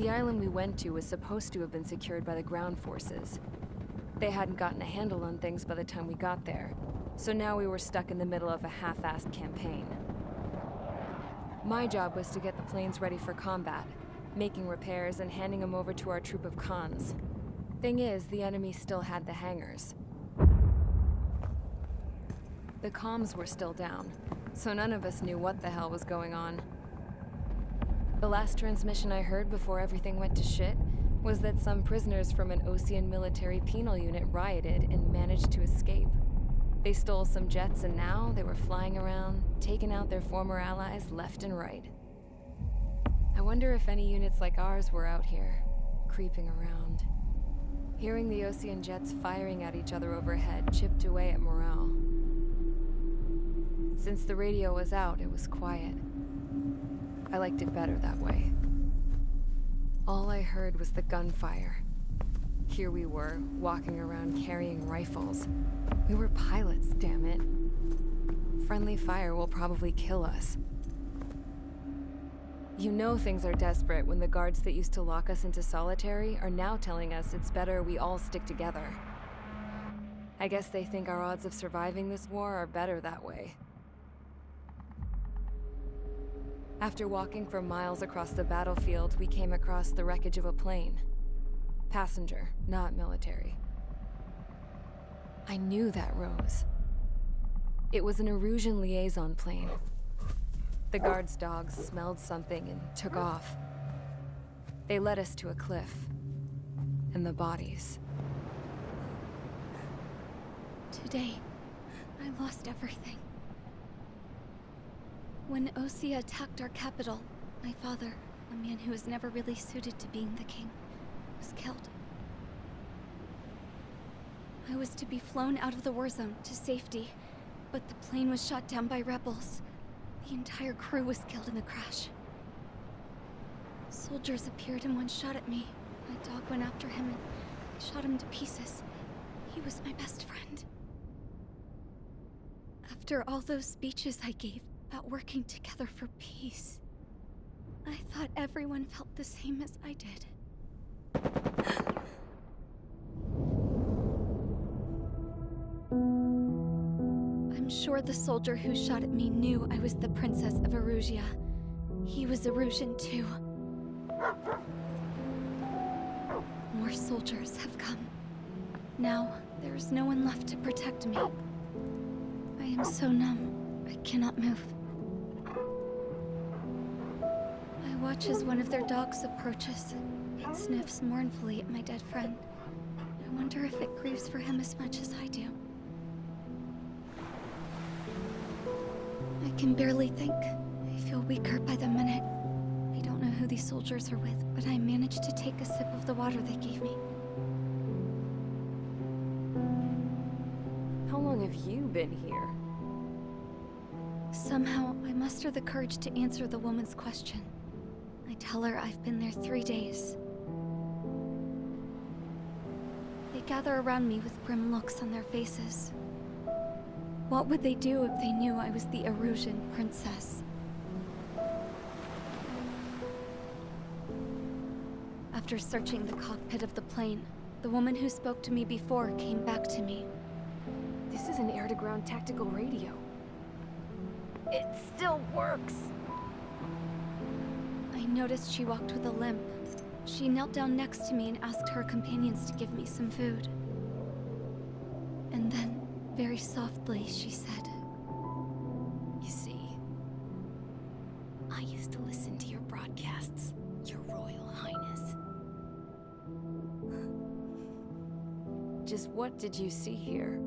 The island we went to was supposed to have been secured by the ground forces. They hadn't gotten a handle on things by the time we got there, so now we were stuck in the middle of a half-assed campaign. My job was to get the planes ready for combat, making repairs and handing them over to our troop of cons. Thing is, the enemy still had the hangars. The comms were still down, so none of us knew what the hell was going on. The last transmission I heard before everything went to shit was that some prisoners from an Osean military penal unit rioted and managed to escape. They stole some jets and now they were flying around, taking out their former allies left and right. I wonder if any units like ours were out here, creeping around. Hearing the Osean jets firing at each other overhead chipped away at morale. Since the radio was out, it was quiet. I liked it better that way. All I heard was the gunfire. Here we were, walking around carrying rifles. We were pilots, damn it. Friendly fire will probably kill us. You know things are desperate when the guards that used to lock us into solitary are now telling us it's better we all stick together. I guess they think our odds of surviving this war are better that way. After walking for miles across the battlefield, we came across the wreckage of a plane. Passenger, not military. I knew that rose. It was an Erusian liaison plane. The guard's dogs smelled something and took off. They led us to a cliff. And the bodies. Today, I lost everything. When Osea attacked our capital, my father, a man who was never really suited to being the king, was killed. I was to be flown out of the war zone to safety, but the plane was shot down by rebels. The entire crew was killed in the crash. Soldiers appeared and one shot at me. My dog went after him and I shot him to pieces. He was my best friend. After all those speeches I gave about working together for peace, I thought everyone felt the same as I did. I'm sure the soldier who shot at me knew I was the Princess of Erusia. He was Erusian too. More soldiers have come. Now, there is no one left to protect me. I am so numb, I cannot move. I watch as one of their dogs approaches. It sniffs mournfully at my dead friend. I wonder if it grieves for him as much as I do. I can barely think. I feel weaker by the minute. I don't know who these soldiers are with, but I managed to take a sip of the water they gave me. How long have you been here? Somehow, I muster the courage to answer the woman's question. I tell her I've been there 3 days. They gather around me with grim looks on their faces. What would they do if they knew I was the Erusian princess? After searching the cockpit of the plane, the woman who spoke to me before came back to me. This is an air-to-ground tactical radio. It still works! I noticed she walked with a limp. She knelt down next to me and asked her companions to give me some food. And then, very softly, she said, You see, I used to listen to your broadcasts, Your Royal Highness. Just what did you see here?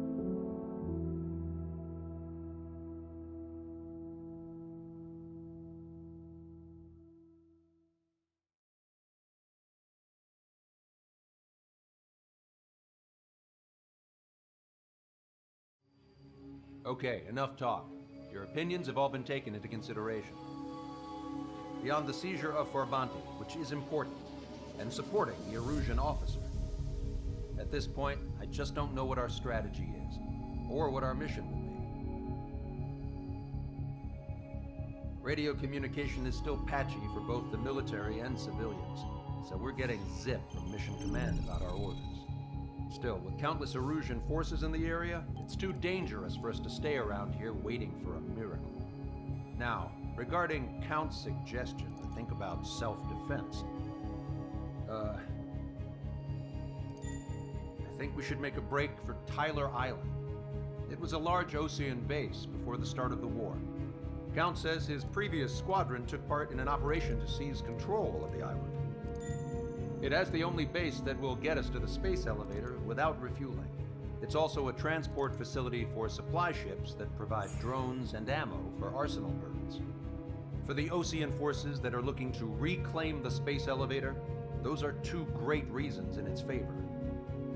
Okay, enough talk. Your opinions have all been taken into consideration. Beyond the seizure of Forbanti, which is important, and supporting the Erusian officer. At this point, I just don't know what our strategy is, or what our mission will be. Radio communication is still patchy for both the military and civilians, so we're getting zip from Mission Command about our orders. Still, with countless Erusian forces in the area, it's too dangerous for us to stay around here waiting for a miracle. Now, regarding Count's suggestion to think about self-defense, I think we should make a break for Tyler Island. It was a large Osean base before the start of the war. Count says his previous squadron took part in an operation to seize control of the island. It has the only base that will get us to the space elevator without refueling. It's also a transport facility for supply ships that provide drones and ammo for arsenal birds. For the Osean forces that are looking to reclaim the space elevator, those are two great reasons in its favor.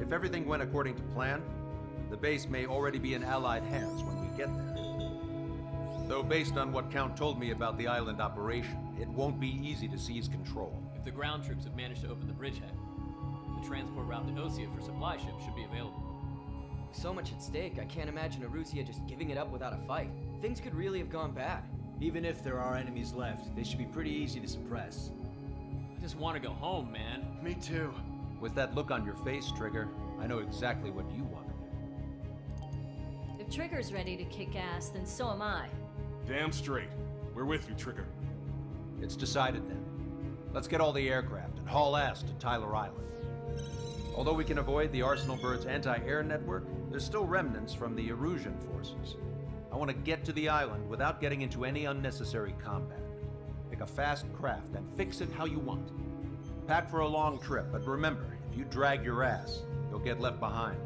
If everything went according to plan, the base may already be in Allied hands when we get there. Though based on what Count told me about the island operation, it won't be easy to seize control. If the ground troops have managed to open the bridgehead, the transport route to Osea for supply ships should be available. So much at stake, I can't imagine Erusia just giving it up without a fight. Things could really have gone bad. Even if there are enemies left, they should be pretty easy to suppress. I just want to go home, man. Me too. With that look on your face, Trigger, I know exactly what you want to do. If Trigger's ready to kick ass, then so am I. Damn straight. We're with you, Trigger. It's decided then. Let's get all the aircraft and haul ass to Tyler Island. Although we can avoid the Arsenal Bird's anti-air network, there's still remnants from the Erusian forces. I want to get to the island without getting into any unnecessary combat. Pick a fast craft and fix it how you want. Pack for a long trip, but remember, if you drag your ass, you'll get left behind.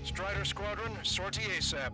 Strider Squadron, sortie ASAP.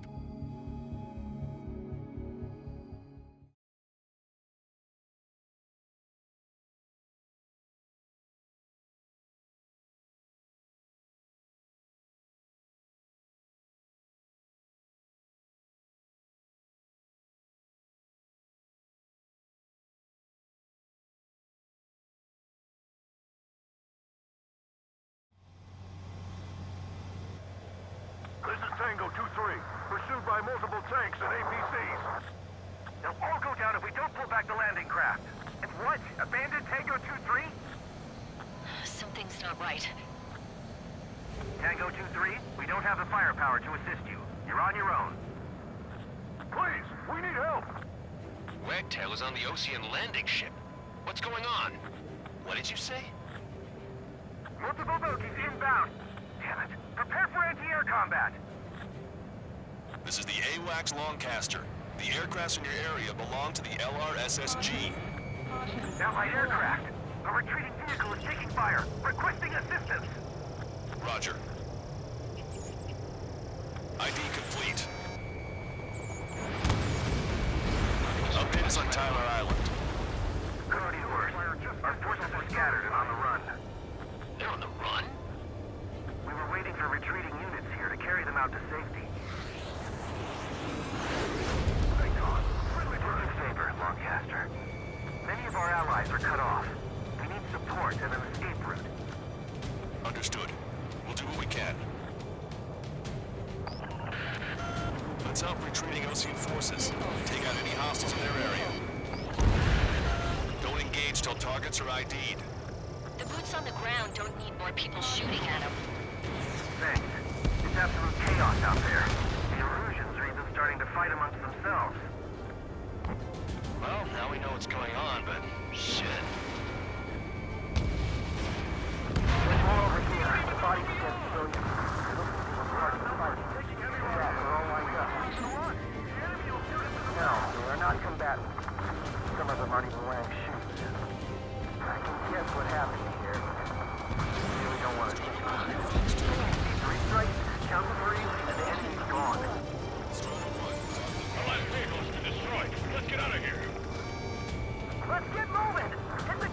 This is Tango 2-3, pursued by multiple tanks and APCs. They'll all go down if we don't pull back the landing craft. And what? Abandon Tango 2-3? Something's not right. Tango 2-3, we don't have the firepower to assist you. You're on your own. Please, we need help. Wagtail is on the Osean landing ship. What's going on? What did you say? Multiple bogies inbound. Damn it. Prepare for anti-air combat. This is the AWACS Longcaster. The aircrafts in your area belong to the LRSSG. Allied aircraft. A retreating vehicle is taking fire. Requesting assistance. Roger. ID complete. Updates on Tyler Island. Couldn't be worse. Our forces are scattered and on the run. They're on the run? We were waiting for retreating units here to carry them out to safety. Do us a favor, Longcaster. Many of our allies are cut off. We need support and an escape route. Understood. We'll do what we can. Let's help retreating Osean forces. Take out any hostiles in their area. Don't engage till targets are ID'd. The boots on the ground don't need more people shooting at them. Thanks. It's absolute chaos out there. The Erusians are even starting to fight amongst themselves. Well, now we know what's going on, but shit. There's more over here. The bodies against civilians. Part of the fight. We're all lined up. No, they are not combatants. Some of them aren't even wearing shoes. I can guess what happened here. I really don't want to think about it. 3 strikes, count to 3, and the enemy's gone. Allied vehicles to destroy. Let's get out of here. Let's get moving! Hit the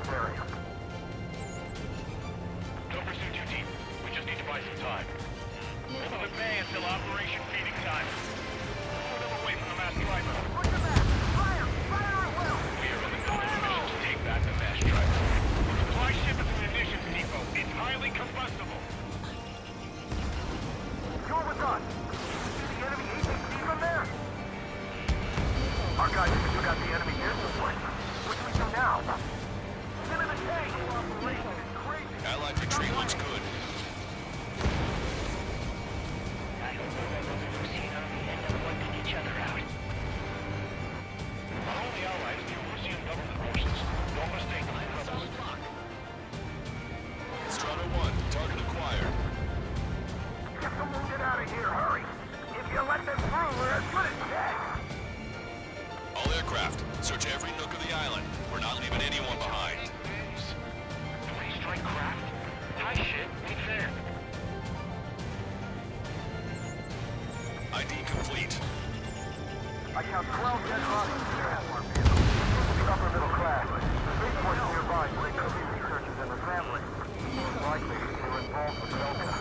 this area. Don't pursue too deep. We just need to buy some time. Hold the bay until operation feeding time. Pull them away from the mass driver. Push them back! Fire! Fire at will! We are on the mission to take back the mass driver. The supply ship is a munitions depot. It's highly combustible. You're with us! See the enemy APC from there? Our guys have got the enemy here. What do we do now? Get in the tank! Operation is crazy! Allied retreat looks good. I don't know whether the Russian army end up wiping each other out. Our only allies, the Russian government forces. No mistake, rebels. Strata 1, target acquired. Get the wounded out of here, hurry! If you let them through, we're as good as dead! All aircraft, search every nook of the island. We're not leaving anyone behind. Strike craft? High shit, ain't fair. ID complete. I count 12 dead bodies here. The upper middle class. The big ones nearby, so they could be researchers and their families. Most likely, they were involved with Delta.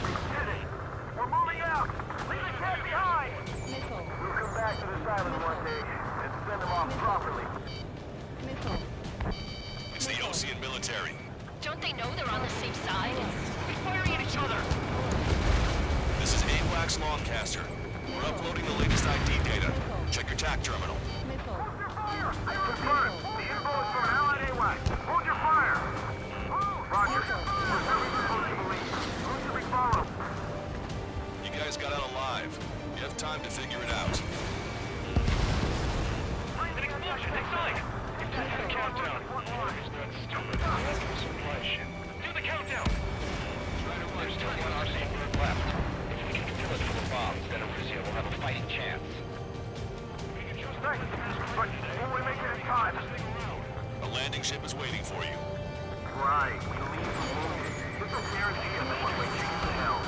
We did it! We're moving out! Leave the cat behind! We'll come back to this island one day and send them off properly. It's the Ocean military. Don't they know they're on the safe side? We're firing at each other! This is AWACS Longcaster. We're uploading the latest ID data. Check your TAC terminal. Hold your fire! Confirmed! The info is from Allied AWAC. Hold your fire! Roger. We're really supposed to believe. Who should we follow? You guys got out alive. You have time to figure it out. An explosion inside! Do the countdown. Is that stupid? Supply ship. Do the countdown! There's still one RC group left. If we can kill it full of bombs, then Arussia will have a fighting chance. Thanks, but will we make it in time? A landing ship is waiting for you. Right, we leave Homeward. This is guarantee us a one-way ticket to hell.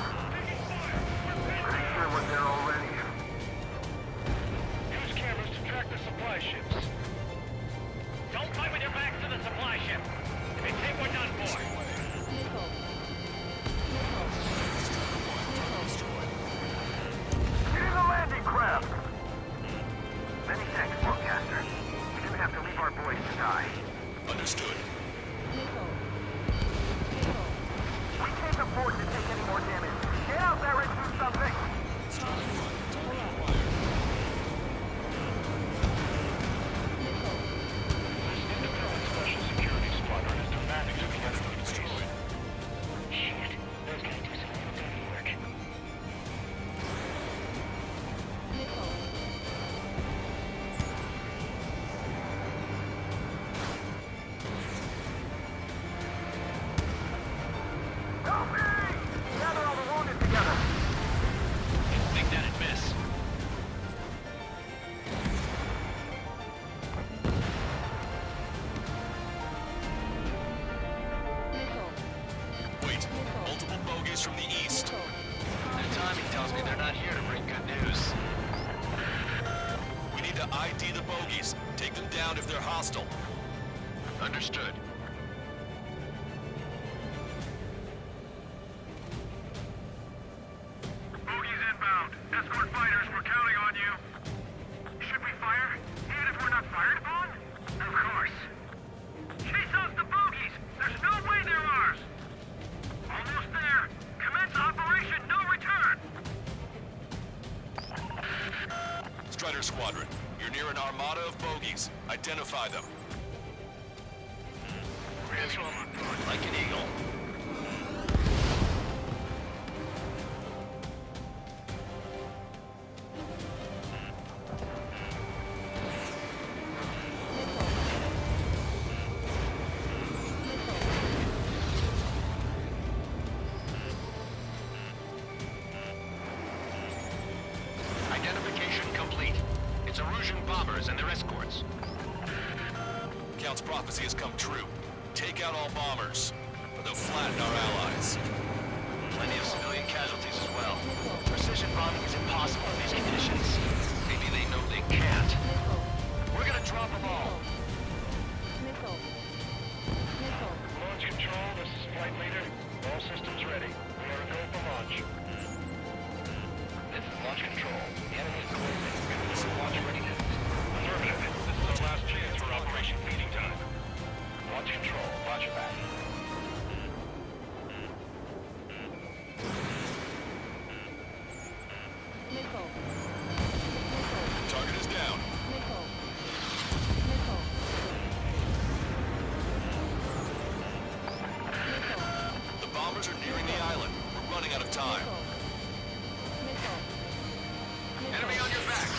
Pretty sure we're there already. Use cameras to track the supply ships. Don't fight with your backs to the supply ship. If they think we're done for. Get in the landing craft! Many thanks, Longcaster. We didn't have to leave our boys to die. Understood. We can't afford to take any more damage. Get out there and do something! Independent Special Security Squadron is demanding to be enemy base. Shit, those guys do some real dirty work. Help me! Gather all the wounded together! Think that'd miss. Wait, multiple bogies from the east. Their timing tells me they're not here to bring good news. We need to ID the bogies. Take them down if they're hostile. Understood. Bogies inbound. Escort fighters, we're counting on you. Should we fire? Even if we're not fired upon? Of course. Chase off the bogies! There's no way they're ours! Almost there. Commence operation no return! Strider Squadron, you're near an armada of bogies. Identify them. Like an eagle. Identification complete. It's Erusian bombers and their escorts. Count's prophecy has come true. Take out all bombers, or they'll flatten our allies. Plenty of civilian casualties as well. Precision bombing is impossible in these conditions. Maybe they know they can't. We're gonna drop them all. got your back. Missile. Target is down. Missile. Missile. Missile. The bombers are nearing the island. We're running out of time. Missile. Enemy on your back.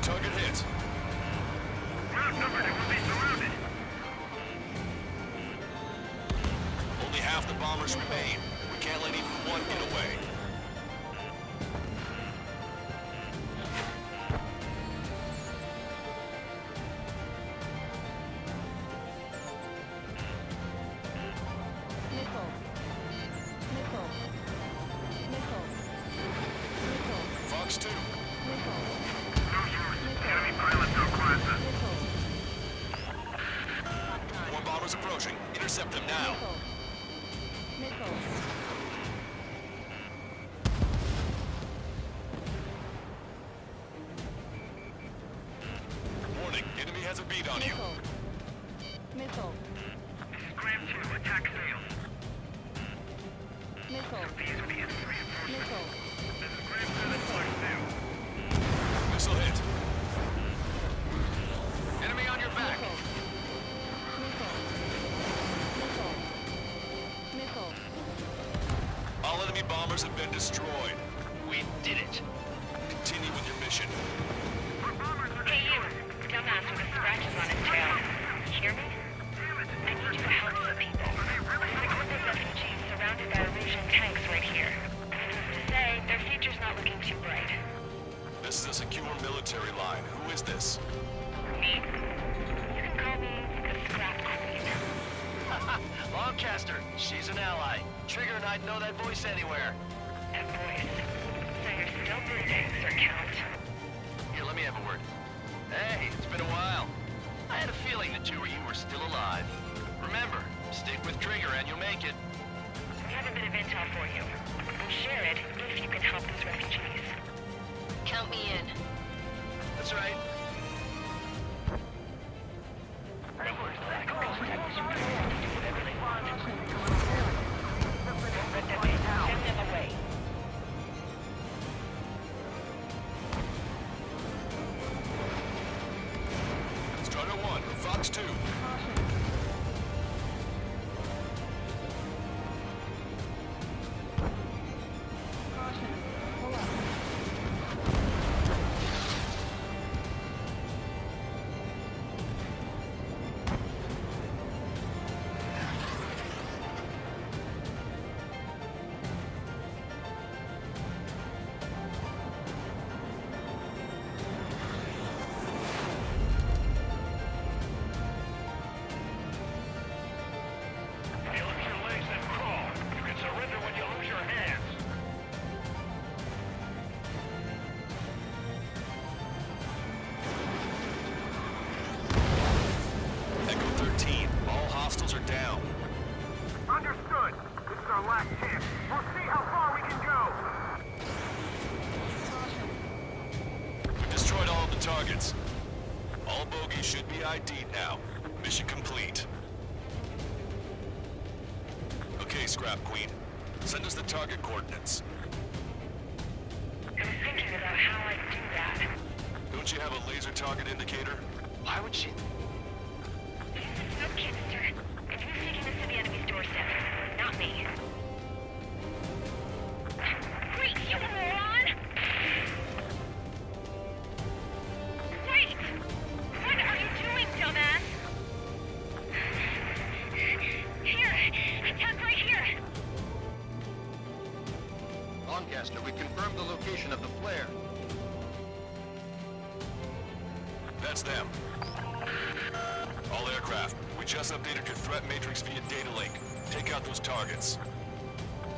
Target hit. We're outnumbered and we'll be surrounded. Only half the bombers remain. We can't let even one get away. Missile. Missile. Missile. Missile. Fox 2. Missile. Enemy pilots no classes. Missile. More bombers approaching. Intercept them now. Missile. Warning, enemy has a beat on you. Missile. This is Graham 2. Attack failed. Missile. These are the enemy reinforcements. Missile. This is Graham 2. That's Fox 2. Missile hit. Enemy on your back. Missile. Missile. Missile. All enemy bombers have been destroyed. We did it. Continue with your mission. Our bombers are Hey, you. destroyed. Dumbass with the scratches on his tail. You hear me? I need you to help some people. A group of refugees surrounded by Russian tanks right here. Needless to say, their future's not looking too bright. This is a secure military line. Who is this? Me? You can call me the Scrap Queen. Lancaster, she's an ally. Trigger and I'd know that voice anywhere. A voice. So you're still breathing, Sir Count. Here, let me have a word. Hey, it's been a while. I had a feeling the two of you were still alive. Remember, stick with Trigger and you'll make it. We have a bit of intel for you. We'll share it if you can help these refugees. Count me in. That's right. Send them away. Strider 1, Fox 2. You lose your legs, then crawl. You can surrender when you lose your hands. Echo 13, all hostiles are down. Understood. This is our last chance. We'll see how far we can go. We destroyed all of the targets. All bogies should be ID'd now. Mission complete. Okay, Scrap Queen. Send us the target coordinates. I was thinking about how I'd do that. Don't you have a laser target indicator? Why would she? Use the smoke canister. And who's taking this to the enemy's doorstep? Not me. Wait, you moron! Wait! What are you doing, dumbass? Here! Attack right here! Lancaster, we confirmed the location of the flare. That's them. All aircraft, we just updated your threat matrix via data link. Take out those targets.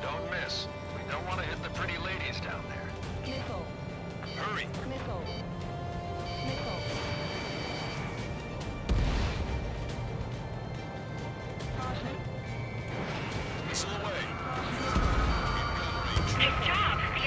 Don't miss. We don't want to hit the pretty ladies down there. Missile. Hurry! Missile. Missile. Missile away. Nice job! The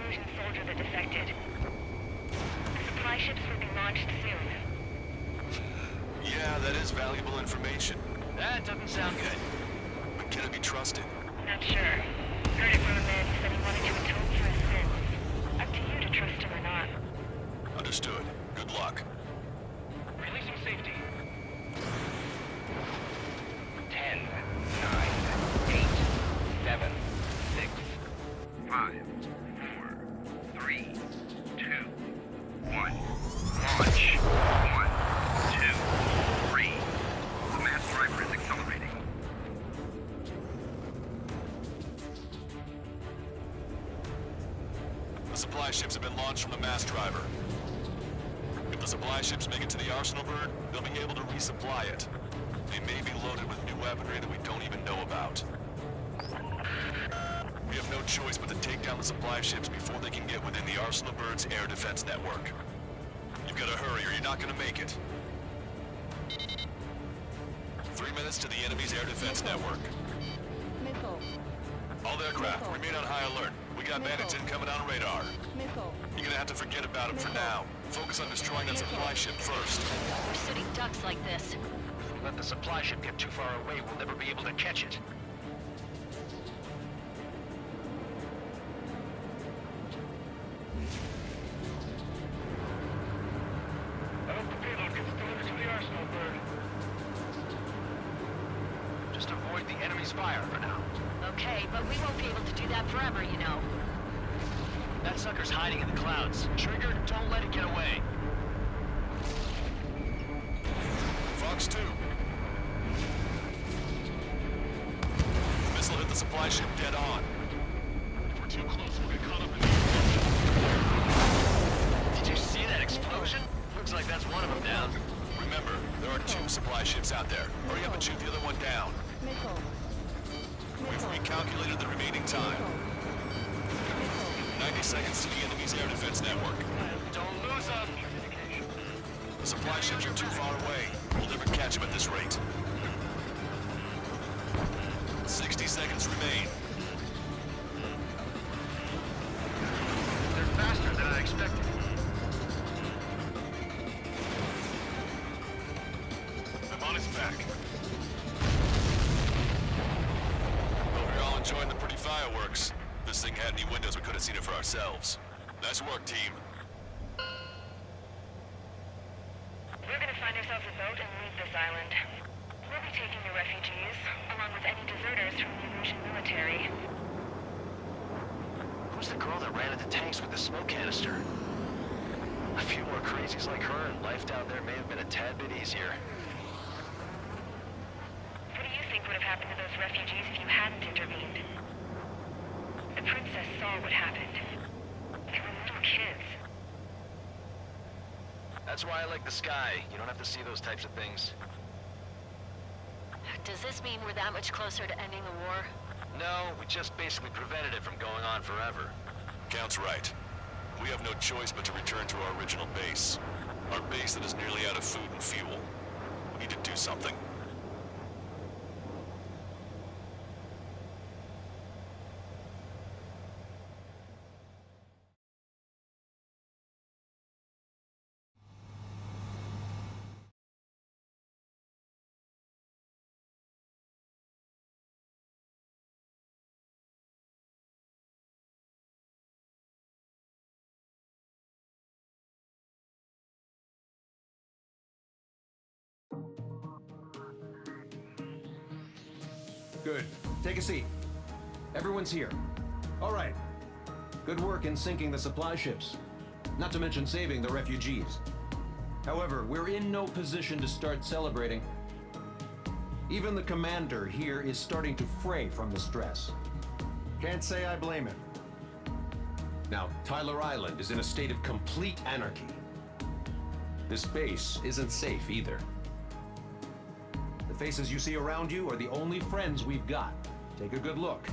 Erusian soldier that defected. The supply ships will be launched soon. Yeah, that is valuable information. That doesn't sound good. But can it be trusted? Not sure. Heard it from a man who said he wanted to atone for his sins. Up to you to trust him or not. Understood. Good luck. Releasing safety. 10, 9, 8, 7, 6, 5, 4, 3, 2, 1. Launch. 1, 2, 3. The mass driver is accelerating. The supply ships have been launched from the mass driver. If the supply ships make it to the Arsenal bird, they'll be able to resupply it. They may be loaded with new weaponry that we don't even know about. We have no choice but to take down the supply ships before they can get within the Arsenal bird's air defense network. You've got to hurry or you're not going to make it. 3 minutes to the enemy's air defense network. Missile. All aircraft, remain on high alert. We got bandits incoming on radar. Missile. You're gonna have to forget about them for now. Focus on destroying that supply ship first. We're sitting ducks like this. If we let the supply ship get too far away, we'll never be able to catch it. I hope the payload gets delivered to the Arsenal bird. Just avoid the enemy's fire for now. Okay, but we won't be able to do that forever, you know. That sucker's hiding in the clouds. Trigger, don't let it get away. Fox 2. Missile hit the supply ship dead on. If we're too close, we'll get caught up in the... Did you see that explosion? Looks like that's one of them down. Remember, there are 2 supply ships out there. Hurry up and shoot the other one down. Missile. We've recalculated the remaining time. 90 seconds to the enemy's air defense network. Don't lose them. The supply ships are too far away. We'll never catch them at this rate. 60 seconds remain. They're faster than I expected. I'm on its back. Hope you're all enjoying the pretty fireworks. If this thing had any windows, we could have seen it for ourselves. Nice work, team. We're gonna find ourselves a boat and leave this island. We'll be taking the refugees, along with any deserters from the Erusian military. Who's the girl that ran into tanks with the smoke canister? A few more crazies like her and life down there may have been a tad bit easier. What do you think would have happened to those refugees if you hadn't intervened? The princess saw what happened. They were little kids. That's why I like the sky. You don't have to see those types of things. Does this mean we're that much closer to ending the war? No, we just basically prevented it from going on forever. Count's right. We have no choice but to return to our original base. Our base that is nearly out of food and fuel. We need to do something. Good. Take a seat. Everyone's here. All right. Good work in sinking the supply ships. Not to mention saving the refugees. However, we're in no position to start celebrating. Even the commander here is starting to fray from the stress. Can't say I blame him. Now, Tyler Island is in a state of complete anarchy. This base isn't safe either. The faces you see around you are the only friends we've got. Take a good look.